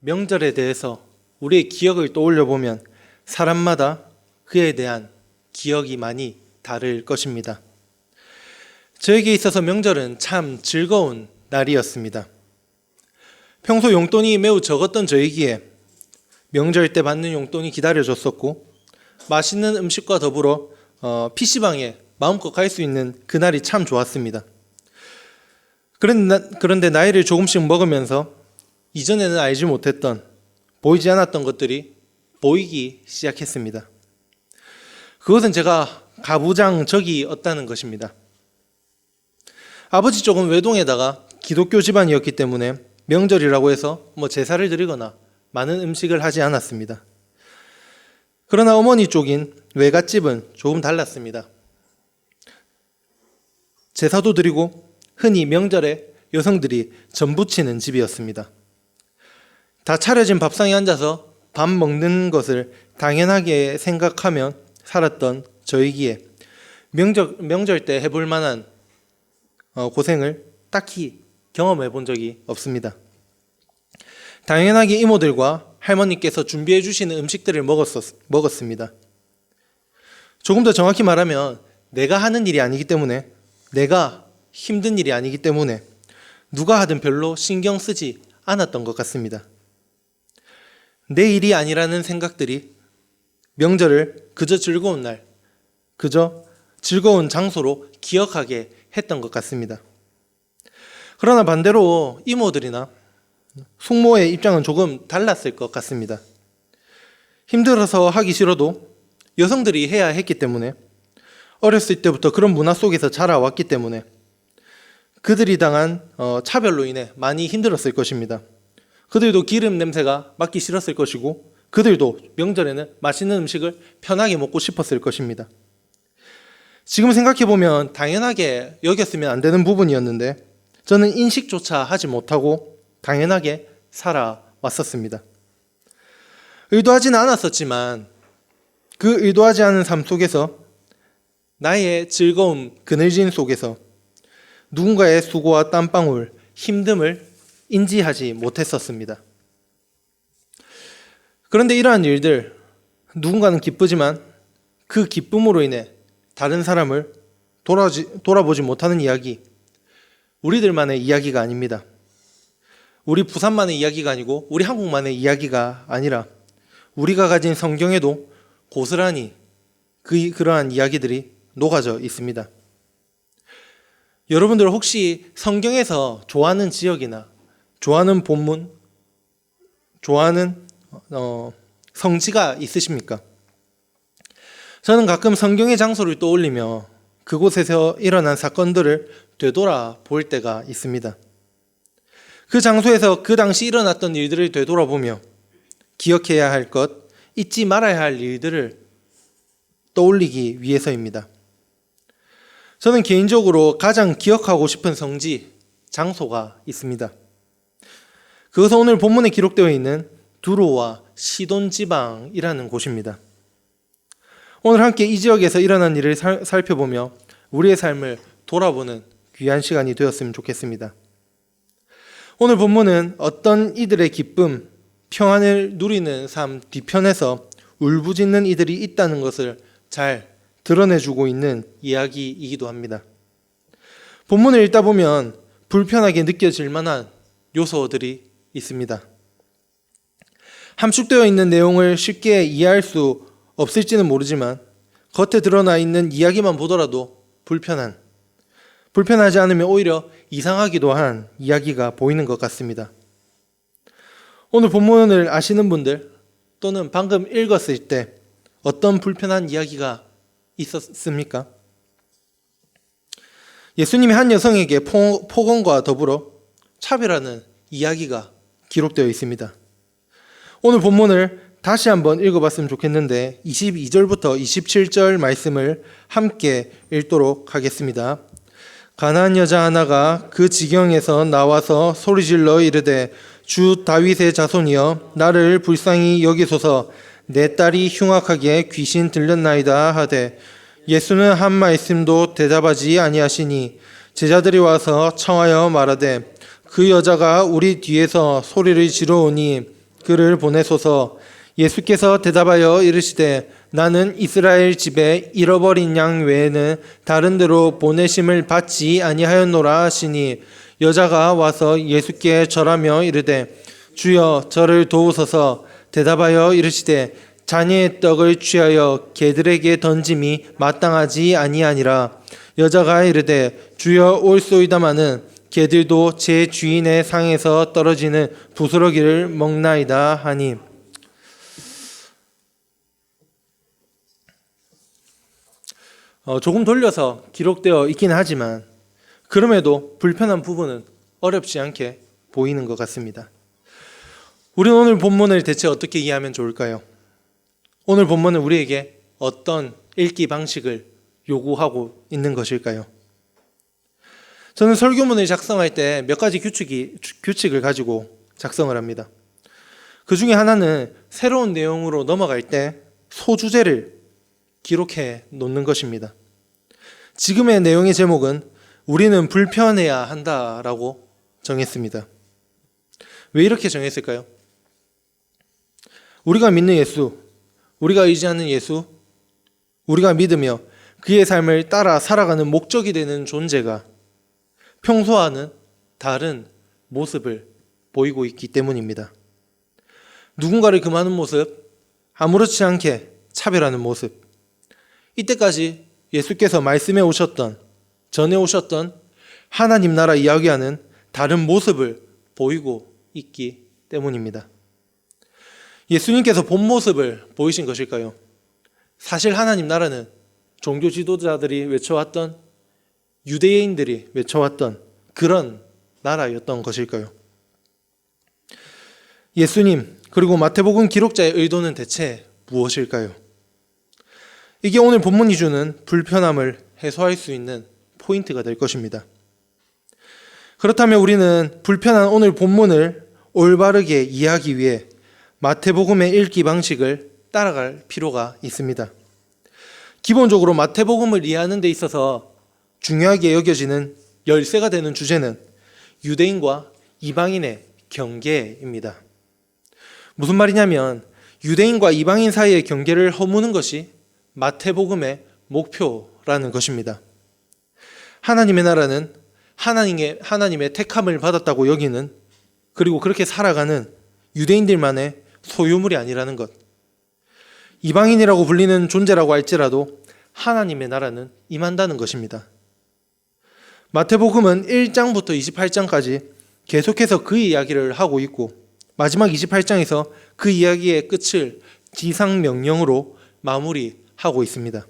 명절에 대해서 우리의 기억을 떠올려 보면 사람마다 그에 대한 기억이 많이 다를 것입니다. 저에게 있어서 명절은 참 즐거운 날이었습니다. 평소 용돈이 매우 적었던 저에게 명절 때 받는 용돈이 기다려졌었고, 맛있는 음식과 더불어 PC방에 마음껏 갈 수 있는 그날이 참 좋았습니다. 그런데 나이를 조금씩 먹으면서 이전에는 알지 못했던, 보이지 않았던 것들이 보이기 시작했습니다. 그것은 제가 가부장적이었다는 것입니다. 아버지 쪽은 외동에다가 기독교 집안이었기 때문에 명절이라고 해서 제사를 드리거나 많은 음식을 하지 않았습니다. 그러나 어머니 쪽인 외갓집은 조금 달랐습니다. 제사도 드리고 흔히 명절에 여성들이 전부치는 집이었습니다. 다 차려진 밥상에 앉아서 밥 먹는 것을 당연하게 생각하며 살았던 저이기에 명절 때 해볼 만한 고생을 딱히 경험해 본 적이 없습니다. 당연하게 이모들과 할머니께서 준비해 주시는 음식들을 먹었습니다. 조금 더 정확히 말하면 내가 하는 일이 아니기 때문에, 내가 힘든 일이 아니기 때문에 누가 하든 별로 신경 쓰지 않았던 것 같습니다. 내 일이 아니라는 생각들이 명절을 그저 즐거운 날, 그저 즐거운 장소로 기억하게 했던 것 같습니다. 그러나 반대로 이모들이나 숙모의 입장은 조금 달랐을 것 같습니다. 힘들어서 하기 싫어도 여성들이 해야 했기 때문에, 어렸을 때부터 그런 문화 속에서 자라왔기 때문에 그들이 당한 차별로 인해 많이 힘들었을 것입니다. 그들도 기름 냄새가 맡기 싫었을 것이고, 그들도 명절에는 맛있는 음식을 편하게 먹고 싶었을 것입니다. 지금 생각해보면 당연하게 여겼으면 안 되는 부분이었는데 저는 인식조차 하지 못하고 당연하게 살아왔었습니다. 의도하지는 않았었지만 그 의도하지 않은 삶 속에서, 나의 즐거움 그늘진 속에서 누군가의 수고와 땀방울, 힘듦을 인지하지 못했었습니다. 그런데 이러한 일들, 누군가는 기쁘지만 그 기쁨으로 인해 다른 사람을 돌아보지 못하는 이야기, 우리들만의 이야기가 아닙니다. 우리 부산만의 이야기가 아니고 우리 한국만의 이야기가 아니라 우리가 가진 성경에도 고스란히 그러한 이야기들이 녹아져 있습니다. 여러분들 혹시 성경에서 좋아하는 지역이나 좋아하는 본문, 좋아하는 성지가 있으십니까? 저는 가끔 성경의 장소를 떠올리며 그곳에서 일어난 사건들을 되돌아볼 때가 있습니다. 그 장소에서 그 당시 일어났던 일들을 되돌아보며 기억해야 할 것, 잊지 말아야 할 일들을 떠올리기 위해서입니다. 저는 개인적으로 가장 기억하고 싶은 성지, 장소가 있습니다. 그것은 오늘 본문에 기록되어 있는 두로와 시돈 지방이라는 곳입니다. 오늘 함께 이 지역에서 일어난 일을 살펴보며 우리의 삶을 돌아보는 귀한 시간이 되었으면 좋겠습니다. 오늘 본문은 어떤 이들의 기쁨, 평안을 누리는 삶 뒤편에서 울부짖는 이들이 있다는 것을 잘 드러내주고 있는 이야기이기도 합니다. 본문을 읽다 보면 불편하게 느껴질 만한 요소들이 있습니다. 함축되어 있는 내용을 쉽게 이해할 수 없을지는 모르지만 겉에 드러나 있는 이야기만 보더라도 불편하지 않으면 오히려 이상하기도 한 이야기가 보이는 것 같습니다. 오늘 본문을 아시는 분들, 또는 방금 읽었을 때 어떤 불편한 이야기가 있었습니까? 예수님이 한 여성에게 폭언과 더불어 차별하는 이야기가 기록되어 있습니다. 오늘 본문을 다시 한번 읽어봤으면 좋겠는데 22절부터 27절 말씀을 함께 읽도록 하겠습니다. 가나안 여자 하나가 그 지경에서 나와서 소리질러 이르되 주 다윗의 자손이여 나를 불쌍히 여기소서, 내 딸이 흉악하게 귀신 들렸나이다 하되 예수는 한 말씀도 대답하지 아니하시니 제자들이 와서 청하여 말하되 그 여자가 우리 뒤에서 소리를 지르오니 그를 보내소서. 예수께서 대답하여 이르시되 나는 이스라엘 집에 잃어버린 양 외에는 다른 데로 보내심을 받지 아니하였노라 하시니 여자가 와서 예수께 절하며 이르되 주여 저를 도우소서. 대답하여 이르시되 자녀의 떡을 취하여 개들에게 던짐이 마땅하지 아니하니라. 여자가 이르되 주여 올소이다마는 개들도 제 주인의 상에서 떨어지는 부스러기를 먹나이다 하니. 조금 돌려서 기록되어 있긴 하지만 그럼에도 불편한 부분은 어렵지 않게 보이는 것 같습니다. 우리는 오늘 본문을 대체 어떻게 이해하면 좋을까요? 오늘 본문은 우리에게 어떤 읽기 방식을 요구하고 있는 것일까요? 저는 설교문을 작성할 때 몇 가지 규칙을 가지고 작성을 합니다. 그 중에 하나는 새로운 내용으로 넘어갈 때 소주제를 기록해 놓는 것입니다. 지금의 내용의 제목은 우리는 불편해야 한다라고 정했습니다. 왜 이렇게 정했을까요? 우리가 믿는 예수, 우리가 의지하는 예수, 우리가 믿으며 그의 삶을 따라 살아가는 목적이 되는 존재가 평소와는 다른 모습을 보이고 있기 때문입니다. 누군가를 금하는 모습, 아무렇지 않게 차별하는 모습, 이때까지 예수께서 말씀해 오셨던, 전해 오셨던 하나님 나라 이야기하는 다른 모습을 보이고 있기 때문입니다. 예수님께서 본 모습을 보이신 것일까요? 사실 하나님 나라는 종교 지도자들이 외쳐왔던, 유대인들이 외쳐왔던 그런 나라였던 것일까요? 예수님 그리고 마태복음 기록자의 의도는 대체 무엇일까요? 이게 오늘 본문이 주는 불편함을 해소할 수 있는 포인트가 될 것입니다. 그렇다면 우리는 불편한 오늘 본문을 올바르게 이해하기 위해 마태복음의 읽기 방식을 따라갈 필요가 있습니다. 기본적으로 마태복음을 이해하는 데 있어서 중요하게 여겨지는 열쇠가 되는 주제는 유대인과 이방인의 경계입니다. 무슨 말이냐면 유대인과 이방인 사이의 경계를 허무는 것이 마태복음의 목표라는 것입니다. 하나님의 나라는 하나님의 택함을 받았다고 여기는, 그리고 그렇게 살아가는 유대인들만의 소유물이 아니라는 것. 이방인이라고 불리는 존재라고 할지라도 하나님의 나라는 임한다는 것입니다. 마태복음은 1장부터 28장까지 계속해서 그 이야기를 하고 있고 마지막 28장에서 그 이야기의 끝을 지상명령으로 마무리하고 있습니다.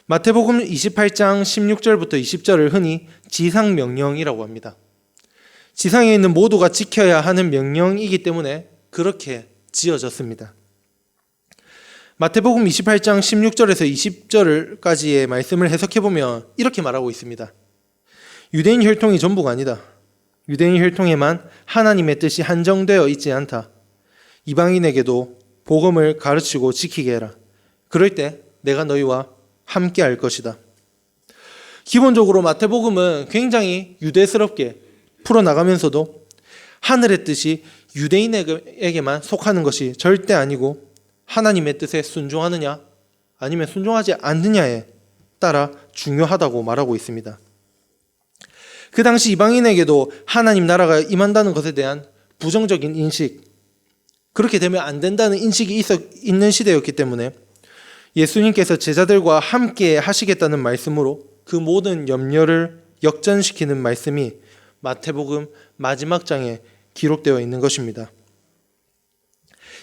마태복음 28장 16절부터 20절을 흔히 지상명령이라고 합니다. 지상에 있는 모두가 지켜야 하는 명령이기 때문에 그렇게 지어졌습니다. 마태복음 28장 16절에서 20절까지의 말씀을 해석해보면 이렇게 말하고 있습니다. 유대인 혈통이 전부가 아니다. 유대인 혈통에만 하나님의 뜻이 한정되어 있지 않다. 이방인에게도 복음을 가르치고 지키게 해라. 그럴 때 내가 너희와 함께 할 것이다. 기본적으로 마태복음은 굉장히 유대스럽게 풀어나가면서도 하늘의 뜻이 유대인에게만 속하는 것이 절대 아니고 하나님의 뜻에 순종하느냐 아니면 순종하지 않느냐에 따라 중요하다고 말하고 있습니다. 그 당시 이방인에게도 하나님 나라가 임한다는 것에 대한 부정적인 인식, 그렇게 되면 안 된다는 인식이 있는 시대였기 때문에 예수님께서 제자들과 함께 하시겠다는 말씀으로 그 모든 염려를 역전시키는 말씀이 마태복음 마지막 장에 기록되어 있는 것입니다.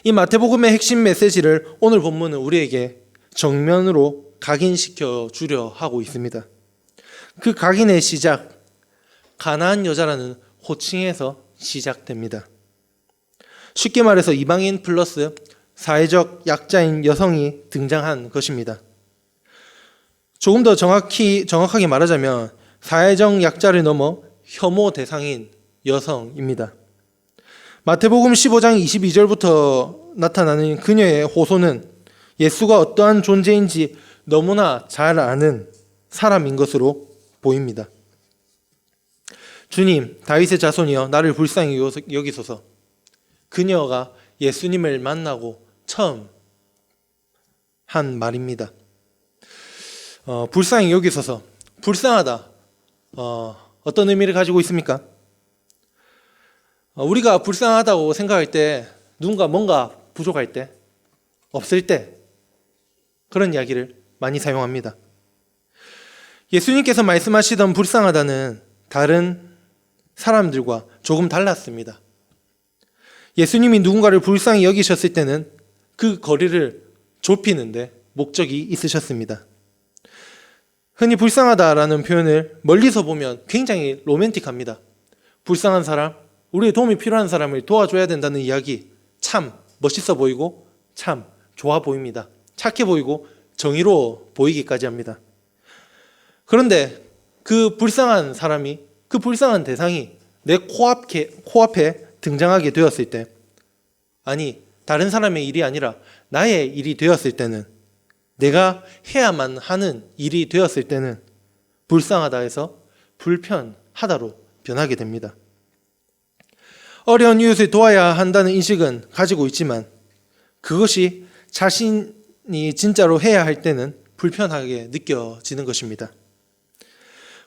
이 마태복음의 핵심 메시지를 오늘 본문은 우리에게 정면으로 각인시켜 주려 하고 있습니다. 그 각인의 시작, 가나안 여자라는 호칭에서 시작됩니다. 쉽게 말해서 이방인 플러스 사회적 약자인 여성이 등장한 것입니다. 조금 더 정확하게 말하자면 사회적 약자를 넘어 혐오 대상인 여성입니다. 마태복음 15장 22절부터 나타나는 그녀의 호소는 예수가 어떠한 존재인지 너무나 잘 아는 사람인 것으로 보입니다. 주님, 다윗의 자손이여 나를 불쌍히 여기소서. 그녀가 예수님을 만나고 처음 한 말입니다. 불쌍히 여기 있어서 불쌍하다. 어떤 의미를 가지고 있습니까? 우리가 불쌍하다고 생각할 때 누군가 뭔가 부족할 때, 없을 때 그런 이야기를 많이 사용합니다. 예수님께서 말씀하시던 불쌍하다는 다른 사람들과 조금 달랐습니다. 예수님이 누군가를 불쌍히 여기셨을 때는 그 거리를 좁히는데 목적이 있으셨습니다. 흔히 불쌍하다라는 표현을 멀리서 보면 굉장히 로맨틱합니다. 불쌍한 사람, 우리의 도움이 필요한 사람을 도와줘야 된다는 이야기, 참 멋있어 보이고 참 좋아 보입니다. 착해 보이고 정의로워 보이기까지 합니다. 그런데 그 불쌍한 사람이, 그 불쌍한 대상이 내 코앞에 등장하게 되었을 때, 아니 다른 사람의 일이 아니라 나의 일이 되었을 때는, 내가 해야만 하는 일이 되었을 때는 불쌍하다 해서 불편하다로 변하게 됩니다. 어려운 이웃을 도와야 한다는 인식은 가지고 있지만 그것이 자신이 진짜로 해야 할 때는 불편하게 느껴지는 것입니다.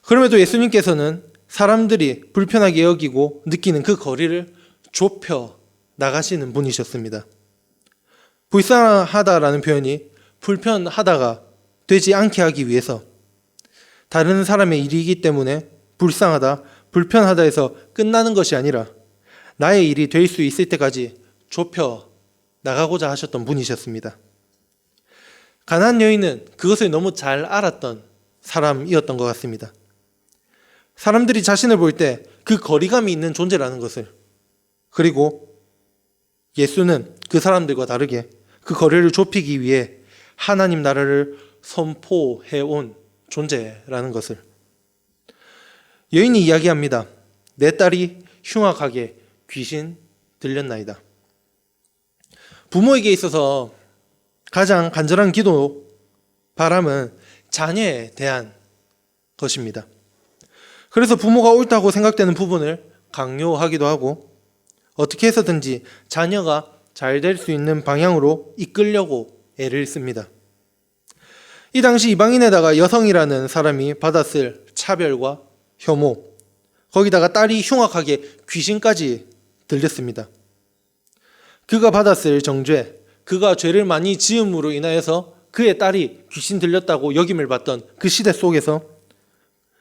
그럼에도 예수님께서는 사람들이 불편하게 여기고 느끼는 그 거리를 좁혀 나가시는 분이셨습니다. 불쌍하다라는 표현이 불편하다가 되지 않게 하기 위해서 다른 사람의 일이기 때문에 불쌍하다, 불편하다 해서 끝나는 것이 아니라 나의 일이 될 수 있을 때까지 좁혀 나가고자 하셨던 분이셨습니다. 가나안 여인은 그것을 너무 잘 알았던 사람이었던 것 같습니다. 사람들이 자신을 볼 때 그 거리감이 있는 존재라는 것을, 그리고 예수는 그 사람들과 다르게 그 거리를 좁히기 위해 하나님 나라를 선포해온 존재라는 것을. 여인이 이야기합니다. 내 딸이 흉악하게 귀신 들렸나이다. 부모에게 있어서 가장 간절한 기도, 바람은 자녀에 대한 것입니다. 그래서 부모가 옳다고 생각되는 부분을 강요하기도 하고 어떻게 해서든지 자녀가 잘 될 수 있는 방향으로 이끌려고 애를 씁니다. 이 당시 이방인에다가 여성이라는 사람이 받았을 차별과 혐오, 거기다가 딸이 흉악하게 귀신까지 들렸습니다. 그가 받았을 정죄, 그가 죄를 많이 지음으로 인하여서 그의 딸이 귀신 들렸다고 여김을 받던 그 시대 속에서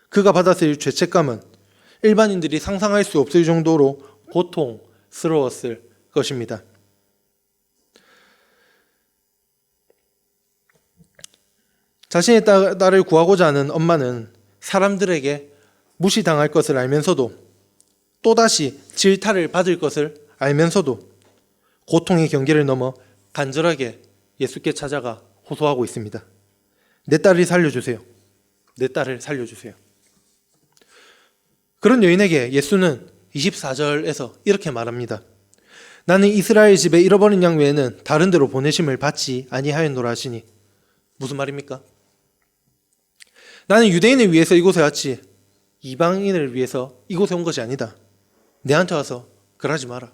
그가 받았을 죄책감은 일반인들이 상상할 수 없을 정도로 고통스러웠을 것입니다. 자신의 딸을 구하고자 하는 엄마는 사람들에게 무시당할 것을 알면서도, 또다시 질타를 받을 것을 알면서도 고통의 경계를 넘어 간절하게 예수께 찾아가 호소하고 있습니다. 내 딸을 살려주세요. 내 딸을 살려주세요. 그런 여인에게 예수는 24절에서 이렇게 말합니다. 나는 이스라엘 집에 잃어버린 양 외에는 다른 데로 보내심을 받지 아니하였노라 하시니. 무슨 말입니까? 나는 유대인을 위해서 이곳에 왔지 이방인을 위해서 이곳에 온 것이 아니다. 내한테 와서 그러지 마라.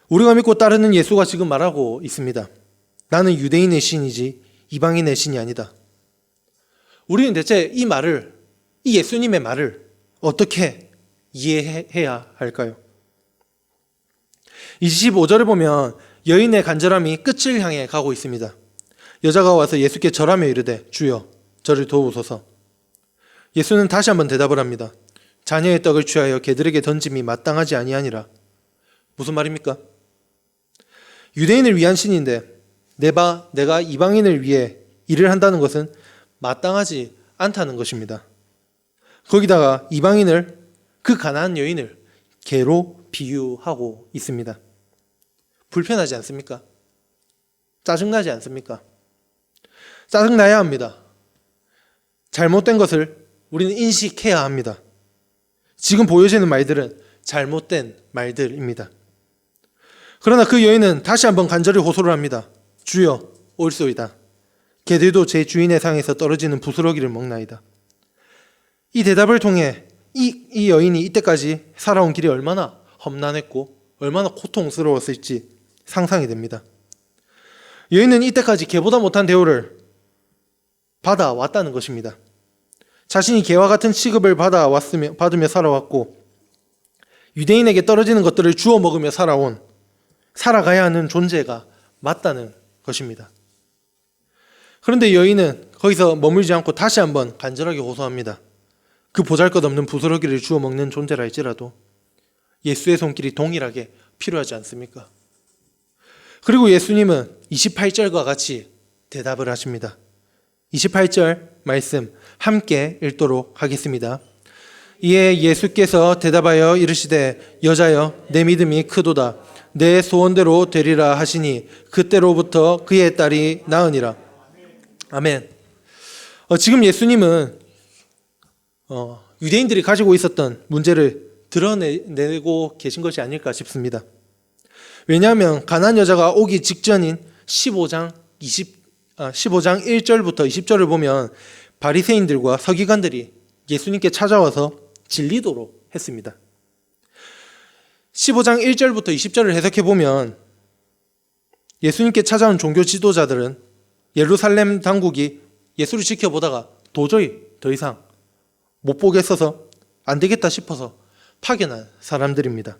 우리가 믿고 따르는 예수가 지금 말하고 있습니다. 나는 유대인의 신이지 이방인의 신이 아니다. 우리는 대체 이 말을, 이 예수님의 말을 어떻게 이해해야 할까요? 25절에 보면 여인의 간절함이 끝을 향해 가고 있습니다. 여자가 와서 예수께 절하며 이르되 주여 저를 도우소서. 예수는 다시 한번 대답을 합니다. 자녀의 떡을 취하여 개들에게 던짐이 마땅하지 아니하니라. 무슨 말입니까? 유대인을 위한 신인데 내가 이방인을 위해 일을 한다는 것은 마땅하지 않다는 것입니다. 거기다가 이방인을, 그 가난한 여인을 개로 비유하고 있습니다. 불편하지 않습니까? 짜증나지 않습니까? 짜증나야 합니다. 잘못된 것을 우리는 인식해야 합니다. 지금 보여지는 말들은 잘못된 말들입니다. 그러나 그 여인은 다시 한번 간절히 호소를 합니다. 주여 옳소이다. 개들도 제 주인의 상에서 떨어지는 부스러기를 먹나이다. 이 대답을 통해 이 여인이 이때까지 살아온 길이 얼마나 험난했고 얼마나 고통스러웠을지 상상이 됩니다. 여인은 이때까지 개보다 못한 대우를 받아왔다는 것입니다. 자신이 개와 같은 취급을 받으며 살아왔고 유대인에게 떨어지는 것들을 주워 먹으며 살아가야 하는 존재가 맞다는 것입니다. 그런데 여인은 거기서 머물지 않고 다시 한번 간절하게 호소합니다. 그 보잘것없는 부스러기를 주워 먹는 존재라 할지라도 예수의 손길이 동일하게 필요하지 않습니까? 그리고 예수님은 28절과 같이 대답을 하십니다. 28절 말씀 함께 읽도록 하겠습니다. 이에 예수께서 대답하여 이르시되 여자여 내 믿음이 크도다. 내 소원대로 되리라 하시니 그때로부터 그의 딸이 나으니라. 아멘. 지금 예수님은 유대인들이 가지고 있었던 문제를 드러내고 계신 것이 아닐까 싶습니다. 왜냐하면 가나안 여자가 오기 직전인 15장 1절부터 20절을 보면 바리새인들과 서기관들이 예수님께 찾아와서 진리도록 했습니다. 15장 1절부터 20절을 해석해 보면 예수님께 찾아온 종교 지도자들은 예루살렘 당국이 예수를 지켜보다가 도저히 더 이상 못 보겠어서 안 되겠다 싶어서 파견한 사람들입니다.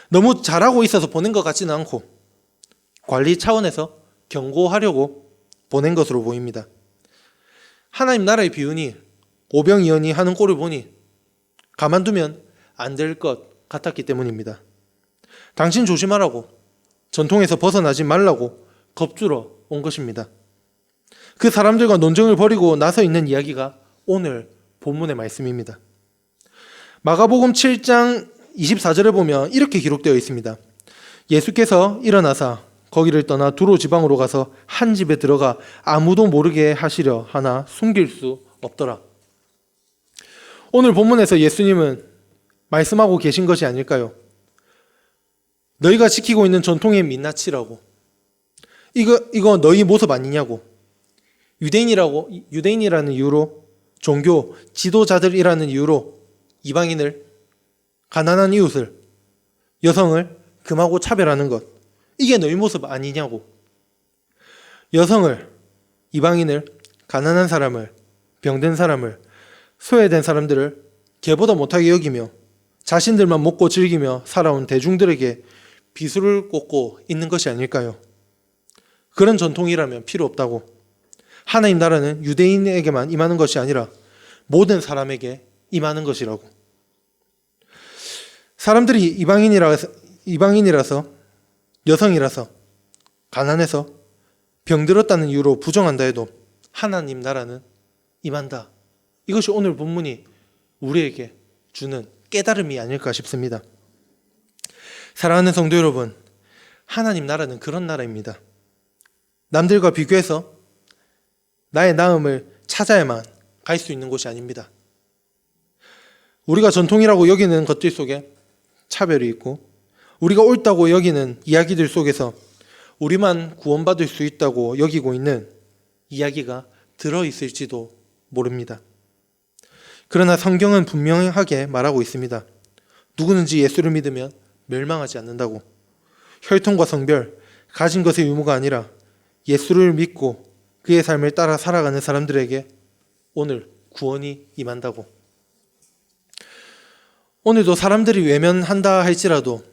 너무 잘하고 있어서 보낸 것 같지는 않고 관리 차원에서 경고하려고 보낸 것으로 보입니다. 하나님 나라의 비운이 오병이어니 하는 꼴을 보니 가만두면 안 될 것 같았기 때문입니다. 당신 조심하라고, 전통에서 벗어나지 말라고 겁주러 온 것입니다. 그 사람들과 논쟁을 벌이고 나서 있는 이야기가 오늘 본문의 말씀입니다. 마가복음 7장 24절에 보면 이렇게 기록되어 있습니다. 예수께서 일어나사 거기를 떠나 두로 지방으로 가서 한 집에 들어가 아무도 모르게 하시려 하나 숨길 수 없더라. 오늘 본문에서 예수님은 말씀하고 계신 것이 아닐까요? 너희가 지키고 있는 전통의 민낯이라고. 이거 너희 모습 아니냐고. 유대인이라는 이유로, 종교 지도자들이라는 이유로 이방인을, 가난한 이웃을, 여성을 금하고 차별하는 것, 이게 너희 모습 아니냐고. 여성을, 이방인을, 가난한 사람을, 병든 사람을, 소외된 사람들을 개보다 못하게 여기며 자신들만 먹고 즐기며 살아온 대중들에게 비수를 꽂고 있는 것이 아닐까요? 그런 전통이라면 필요 없다고. 하나님 나라는 유대인에게만 임하는 것이 아니라 모든 사람에게 임하는 것이라고. 사람들이 이방인이라서, 여성이라서, 가난해서, 병들었다는 이유로 부정한다 해도 하나님 나라는 임한다. 이것이 오늘 본문이 우리에게 주는 깨달음이 아닐까 싶습니다. 사랑하는 성도 여러분, 하나님 나라는 그런 나라입니다. 남들과 비교해서 나의 나음을 찾아야만 갈 수 있는 곳이 아닙니다. 우리가 전통이라고 여기는 것들 속에 차별이 있고, 우리가 옳다고 여기는 이야기들 속에서 우리만 구원받을 수 있다고 여기고 있는 이야기가 들어있을지도 모릅니다. 그러나 성경은 분명하게 말하고 있습니다. 누구든지 예수를 믿으면 멸망하지 않는다고. 혈통과 성별, 가진 것의 유무가 아니라 예수를 믿고 그의 삶을 따라 살아가는 사람들에게 오늘 구원이 임한다고. 오늘도 사람들이 외면한다 할지라도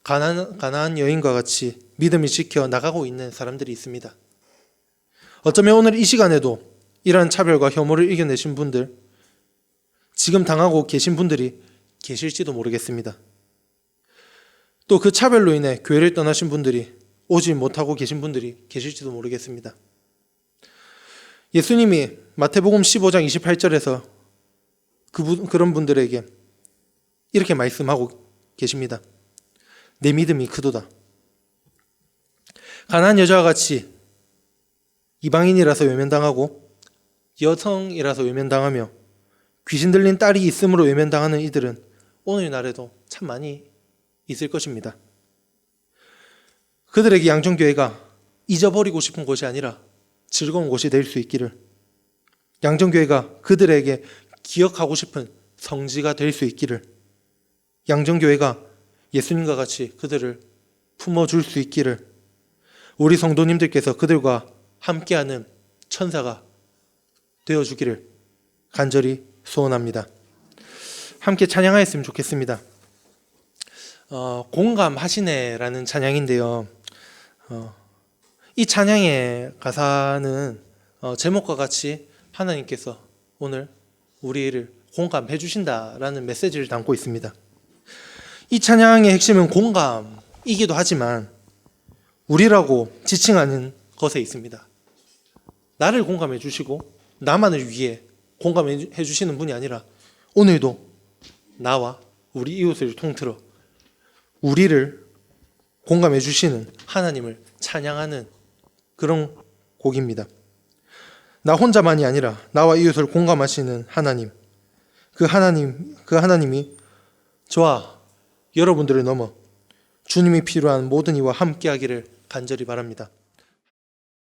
가나안 여인과 같이 믿음을 지켜 나가고 있는 사람들이 있습니다. 어쩌면 오늘 이 시간에도 이러한 차별과 혐오를 이겨내신 분들, 지금 당하고 계신 분들이 계실지도 모르겠습니다. 또 그 차별로 인해 교회를 떠나신 분들이, 오지 못하고 계신 분들이 계실지도 모르겠습니다. 예수님이 마태복음 15장 28절에서 그런 분들에게 이렇게 말씀하고 계십니다. 내 믿음이 크도다. 가난한 여자와 같이 이방인이라서 외면당하고 여성이라서 외면당하며 귀신 들린 딸이 있으므로 외면당하는 이들은 오늘날에도 참 많이 있을 것입니다. 그들에게 양정교회가 잊어버리고 싶은 곳이 아니라 즐거운 곳이 될 수 있기를, 양정교회가 그들에게 기억하고 싶은 성지가 될 수 있기를, 양정교회가 예수님과 같이 그들을 품어줄 수 있기를, 우리 성도님들께서 그들과 함께하는 천사가 되어주기를 간절히 소원합니다. 함께 찬양하였으면 좋겠습니다. 공감하시네라는 찬양인데요. 이 찬양의 가사는 제목과 같이 하나님께서 오늘 우리를 공감해 주신다라는 메시지를 담고 있습니다. 이 찬양의 핵심은 공감이기도 하지만 우리라고 지칭하는 것에 있습니다. 나를 공감해 주시고 나만을 위해 공감해 주시는 분이 아니라 오늘도 나와 우리 이웃을 통틀어 우리를 공감해 주시는 하나님을 찬양하는 그런 곡입니다. 나 혼자만이 아니라 나와 이웃을 공감하시는 하나님, 그 하나님이 저와 여러분들을 넘어 주님이 필요한 모든 이와 함께하기를 간절히 바랍니다.